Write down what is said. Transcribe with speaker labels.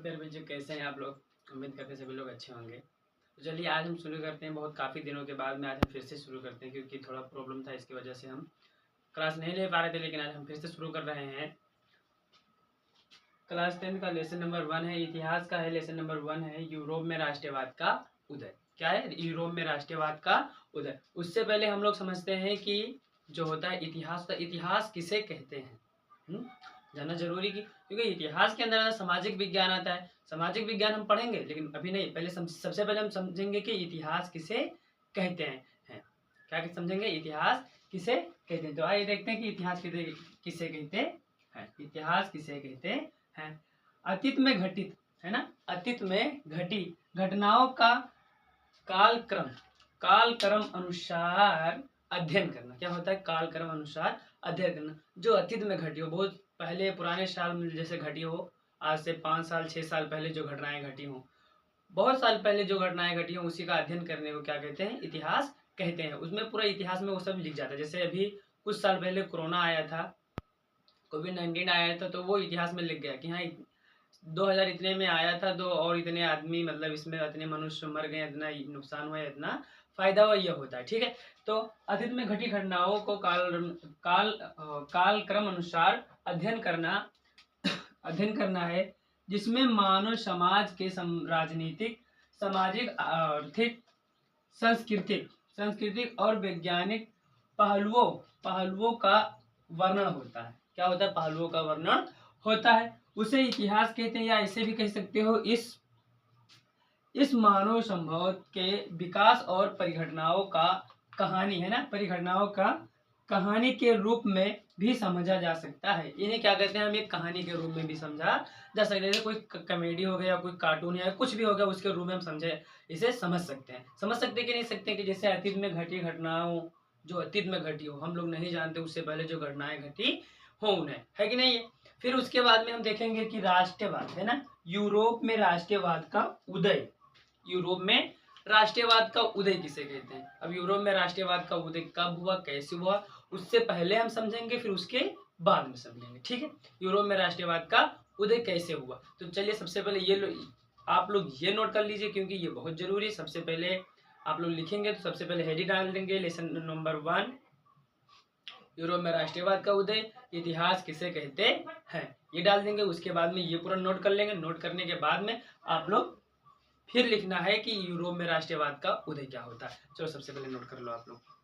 Speaker 1: प्यारे बच्चों, कैसे हैं आप लोग। उम्मीद करते हैं सभी लोग अच्छे होंगे। तो चलिए आज हम शुरू करते हैं। बहुत काफ़ी दिनों के बाद में आज हम फिर से शुरू करते हैं, क्योंकि थोड़ा प्रॉब्लम था, इसकी वजह से हम क्लास नहीं ले पा रहे थे। लेकिन आज हम फिर से शुरू कर रहे हैं। क्लास 10 का लेसन नंबर 1 है, इतिहास का है। लेसन नंबर 1 है यूरोप में राष्ट्रवाद का उदय। क्या है? यूरोप में राष्ट्रवाद का उदय। उससे पहले हम लोग समझते हैं कि जो होता है इतिहास, का इतिहास किसे कहते हैं जानना जरूरी की, क्योंकि इतिहास के अंदर सामाजिक विज्ञान आता है। सामाजिक विज्ञान हम पढ़ेंगे, लेकिन अभी नहीं। पहले सबसे पहले हम समझेंगे कि इतिहास किसे कहते हैं। क्या समझेंगे? इतिहास किसे कहते हैं। तो आइए देखते हैं कि इतिहास किसे कहते हैं। इतिहास किसे कहते हैं? अतीत में घटित, है ना, अतीत में घटी घटनाओं का कालक्रम अनुसार अध्ययन करना। क्या होता है? कालक्रम अनुसार अध्ययन करना। जो अतीत में घटी हो, बहुत पहले पुराने साल में जैसे घटी हो, आज से 5 साल 6 साल पहले जो घटनाएं घटी हो, बहुत साल पहले जो घटनाएं घटी हो, उसी का अध्ययन करने को क्या कहते हैं? इतिहास कहते हैं। उसमें पूरा इतिहास में वो सब लिख जाता है। जैसे अभी कुछ साल पहले कोरोना आया था, कोविड-19 आया था, तो वो इतिहास में लिख गया कि हाँ 2000 इतने में आया था, तो और इतने आदमी, मतलब इसमें इतने मनुष्य मर गए, इतना नुकसान हुआ, इतना फायदा हुआ, यह होता है। ठीक है। तो अतीत में घटी घटनाओं को कालक्रम अनुसार अध्ययन करना है, जिसमें मानव समाज के राजनीतिक, सामाजिक, आर्थिक, सांस्कृतिक और वैज्ञानिक पहलुओं का वर्णन होता है। क्या होता है? पहलुओं का वर्णन होता है। उसे इतिहास कहते हैं, या ऐसे भी कह सकते हो इस मानव संभव के विकास और परिघटनाओं का कहानी, है ना, परिघटनाओं का कहानी के रूप में भी समझा जा सकता है। इन्हें क्या कहते हैं? हम एक कहानी के रूप में भी समझा जा सकता है। कोई कॉमेडी हो गया, कोई कार्टून है, कुछ भी हो गया, उसके रूप में हम इसे समझ सकते हैं कि नहीं सकते कि जैसे अतीत में घटी घटनाओं, जो अतीत में घटी हो, हम लोग नहीं जानते, उससे पहले जो घटनाएं घटी हो उन्हें, है कि नहीं। फिर उसके बाद में हम देखेंगे कि राष्ट्रवाद, है ना, यूरोप में राष्ट्रवाद का उदय। यूरोप में राष्ट्रवाद का उदय किसे कहते हैं? अब यूरोप में राष्ट्रवाद का उदय कब हुआ, कैसे हुआ, उससे पहले हम समझेंगे, फिर उसके बाद में समझेंगे। ठीक है। यूरोप में राष्ट्रवाद का उदय कैसे हुआ, तो चलिए सबसे पहले आप लोग ये नोट कर लीजिए, क्योंकि ये बहुत जरूरी है। सबसे पहले आप लोग लिखेंगे तो सबसे पहले हेडिंग डाल देंगे, लेसन नंबर 1 यूरोप में राष्ट्रवाद का उदय, इतिहास किसे कहते हैं, ये डाल देंगे। उसके बाद में ये पूरा नोट कर लेंगे। नोट करने के बाद में आप लोग फिर लिखना है कि यूरोप में राष्ट्रवाद का उदय क्या होता है। चलो सबसे पहले नोट कर लो आप लोग।